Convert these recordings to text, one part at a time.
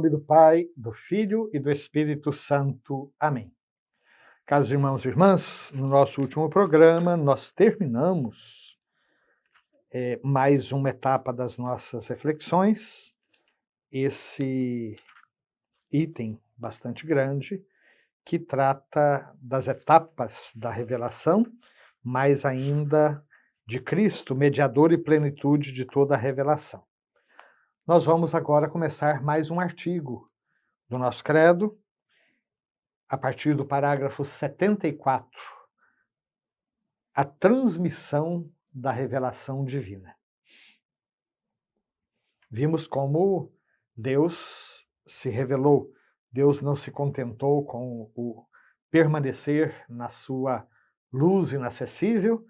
nome do Pai, do Filho e do Espírito Santo. Amém. Caros irmãos e irmãs, no nosso último programa nós terminamos mais uma etapa das nossas reflexões, esse item bastante grande que trata das etapas da revelação, mais ainda de Cristo, mediador e plenitude de toda a revelação. Nós vamos agora começar mais um artigo do nosso credo, a partir do parágrafo 74, a transmissão da revelação divina. Vimos como Deus se revelou, Deus não se contentou com o permanecer na sua luz inacessível,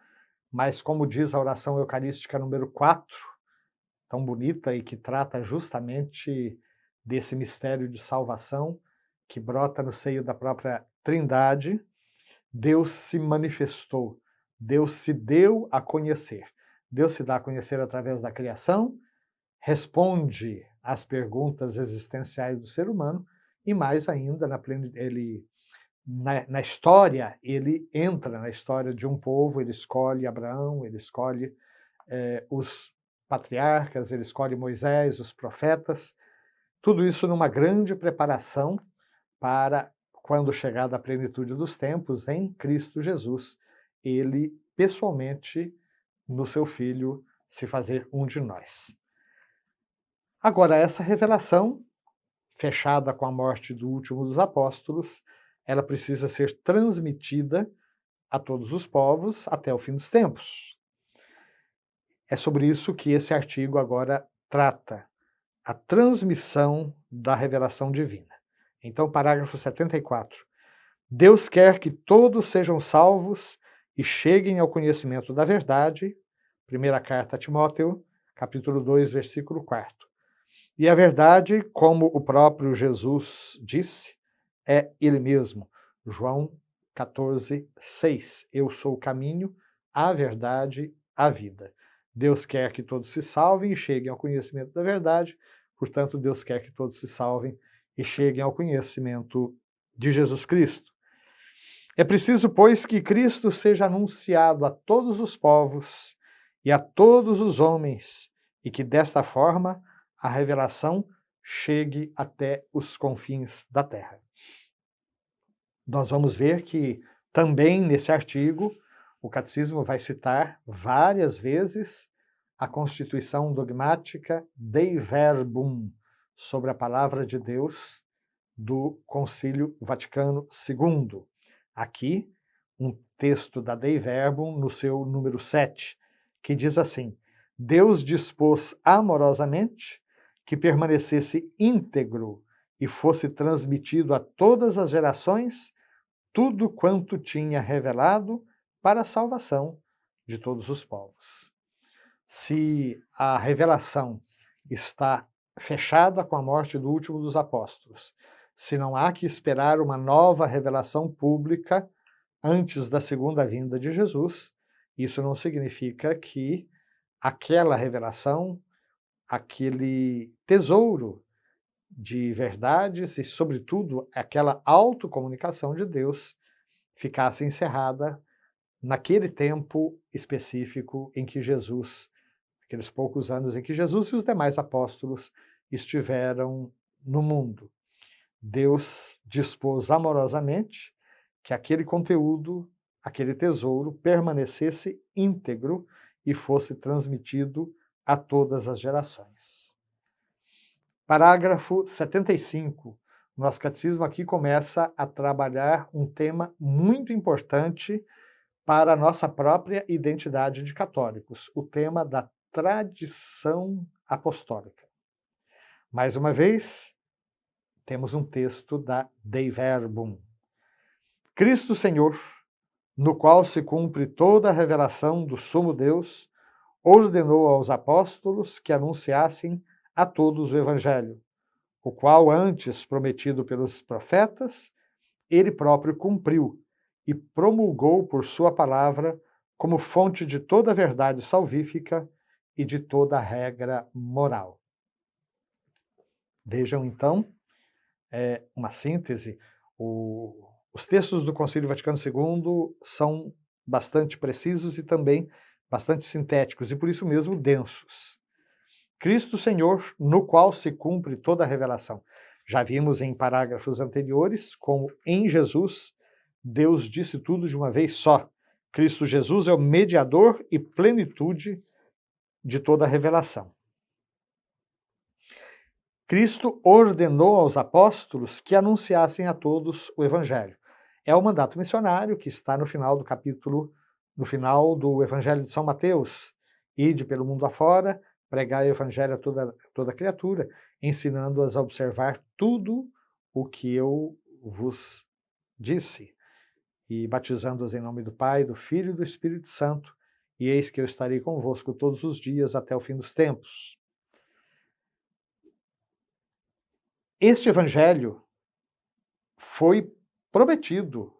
mas como diz a oração eucarística número 4, tão bonita e que trata justamente desse mistério de salvação que brota no seio da própria Trindade, Deus se manifestou, Deus se deu a conhecer. Deus se dá a conhecer através da criação, responde às perguntas existenciais do ser humano e mais ainda, na história, ele entra na história de um povo, ele escolhe Abraão, ele escolhe os patriarcas, ele escolhe Moisés, os profetas, tudo isso numa grande preparação para, quando chegar da plenitude dos tempos, em Cristo Jesus, ele pessoalmente, no seu Filho, se fazer um de nós. Agora, essa revelação, fechada com a morte do último dos apóstolos, ela precisa ser transmitida a todos os povos até o fim dos tempos. É sobre isso que esse artigo agora trata, a transmissão da revelação divina. Então, parágrafo 74. Deus quer que todos sejam salvos e cheguem ao conhecimento da verdade. Primeira carta a Timóteo, capítulo 2, versículo 4. E a verdade, como o próprio Jesus disse, é Ele mesmo. João 14, 6. Eu sou o caminho, a verdade, a vida. Deus quer que todos se salvem e cheguem ao conhecimento da verdade, portanto, Deus quer que todos se salvem e cheguem ao conhecimento de Jesus Cristo. É preciso, pois, que Cristo seja anunciado a todos os povos e a todos os homens, e que desta forma a revelação chegue até os confins da terra. Nós vamos ver que também nesse artigo o Catecismo vai citar várias vezes a constituição dogmática Dei Verbum, sobre a palavra de Deus do Concílio Vaticano II. Aqui, um texto da Dei Verbum, no seu número 7, que diz assim: Deus dispôs amorosamente que permanecesse íntegro e fosse transmitido a todas as gerações tudo quanto tinha revelado para a salvação de todos os povos. Se a revelação está fechada com a morte do último dos apóstolos, se não há que esperar uma nova revelação pública antes da segunda vinda de Jesus, isso não significa que aquela revelação, aquele tesouro de verdades e, sobretudo, aquela autocomunicação de Deus ficasse encerrada naquele tempo específico em que Jesus, aqueles poucos anos em que Jesus e os demais apóstolos estiveram no mundo. Deus dispôs amorosamente que aquele conteúdo, aquele tesouro, permanecesse íntegro e fosse transmitido a todas as gerações. Parágrafo 75. Nosso catecismo aqui começa a trabalhar um tema muito importante para a nossa própria identidade de católicos, o tema da tradição apostólica. Mais uma vez, temos um texto da Dei Verbum. Cristo Senhor, no qual se cumpre toda a revelação do Sumo Deus, ordenou aos apóstolos que anunciassem a todos o Evangelho, o qual antes prometido pelos profetas, ele próprio cumpriu e promulgou por sua palavra como fonte de toda a verdade salvífica e de toda a regra moral. Vejam então uma síntese. Os textos do Concílio Vaticano II são bastante precisos e também bastante sintéticos, e por isso mesmo densos. Cristo Senhor, no qual se cumpre toda a revelação. Já vimos em parágrafos anteriores como em Jesus Deus disse tudo de uma vez só. Cristo Jesus é o mediador e plenitude de toda a revelação. Cristo ordenou aos apóstolos que anunciassem a todos o Evangelho. É o mandato missionário que está no final do capítulo, no final do Evangelho de São Mateus. Ide pelo mundo afora, pregai o Evangelho a toda criatura, ensinando-as a observar tudo o que eu vos disse, e batizando-as em nome do Pai, do Filho e do Espírito Santo, e eis que eu estarei convosco todos os dias até o fim dos tempos. Este Evangelho foi prometido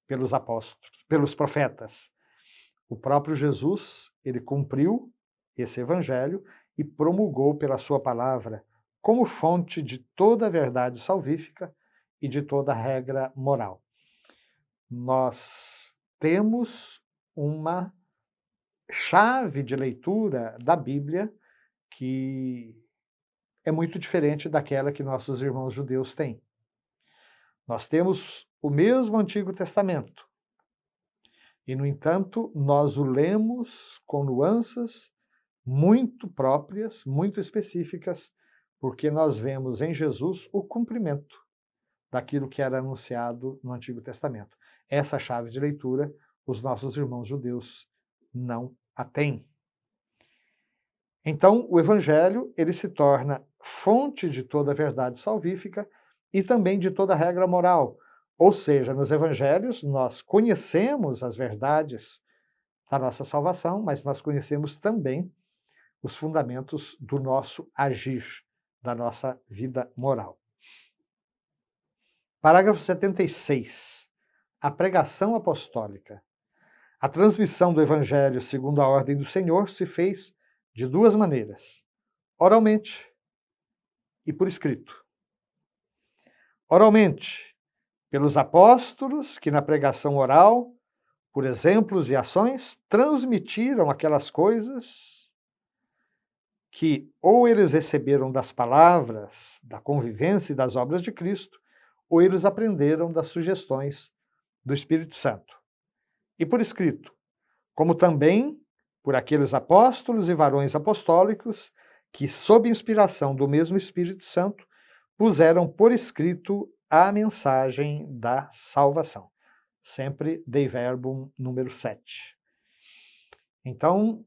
pelos apóstolos, pelos profetas. O próprio Jesus, ele cumpriu esse Evangelho e promulgou pela sua palavra como fonte de toda a verdade salvífica e de toda a regra moral. Nós temos uma chave de leitura da Bíblia que é muito diferente daquela que nossos irmãos judeus têm. Nós temos o mesmo Antigo Testamento e, no entanto, nós o lemos com nuances muito próprias, muito específicas, porque nós vemos em Jesus o cumprimento daquilo que era anunciado no Antigo Testamento. Essa chave de leitura, os nossos irmãos judeus não a têm. Então, o Evangelho, ele se torna fonte de toda a verdade salvífica e também de toda a regra moral. Ou seja, nos Evangelhos nós conhecemos as verdades da nossa salvação, mas nós conhecemos também os fundamentos do nosso agir, da nossa vida moral. Parágrafo 76. A pregação apostólica. A transmissão do Evangelho segundo a ordem do Senhor se fez de duas maneiras: oralmente e por escrito. Oralmente, pelos apóstolos que na pregação oral, por exemplos e ações, transmitiram aquelas coisas que ou eles receberam das palavras, da convivência e das obras de Cristo, ou eles aprenderam das sugestões do Espírito Santo. E por escrito, como também por aqueles apóstolos e varões apostólicos que, sob inspiração do mesmo Espírito Santo, puseram por escrito a mensagem da salvação. Sempre Dei Verbum número 7. Então,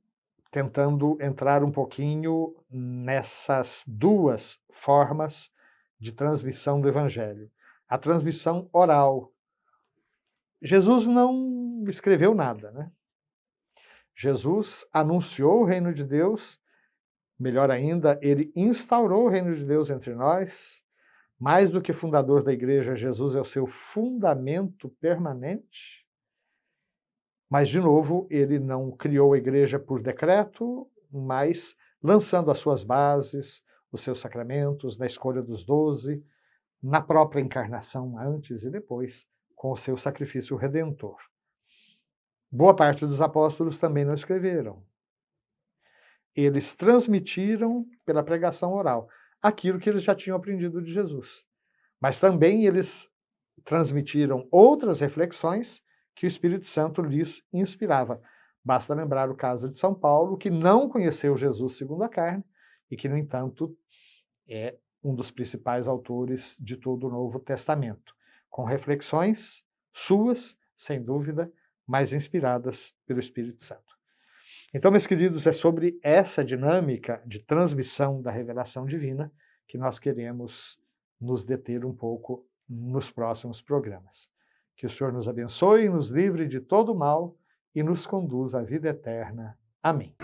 tentando entrar um pouquinho nessas duas formas de transmissão do Evangelho. A transmissão oral. Jesus não escreveu nada, né? Jesus anunciou o reino de Deus, melhor ainda, ele instaurou o reino de Deus entre nós. Mais do que fundador da igreja, Jesus é o seu fundamento permanente. Mas, de novo, ele não criou a igreja por decreto, mas lançando as suas bases, os seus sacramentos, na escolha dos 12, na própria encarnação antes e depois, com o seu sacrifício redentor. Boa parte dos apóstolos também não escreveram. Eles transmitiram pela pregação oral aquilo que eles já tinham aprendido de Jesus. Mas também eles transmitiram outras reflexões que o Espírito Santo lhes inspirava. Basta lembrar o caso de São Paulo, que não conheceu Jesus segundo a carne e que, no entanto, é um dos principais autores de todo o Novo Testamento, com reflexões suas, sem dúvida, mas inspiradas pelo Espírito Santo. Então, meus queridos, é sobre essa dinâmica de transmissão da revelação divina que nós queremos nos deter um pouco nos próximos programas. Que o Senhor nos abençoe, nos livre de todo mal e nos conduza à vida eterna. Amém.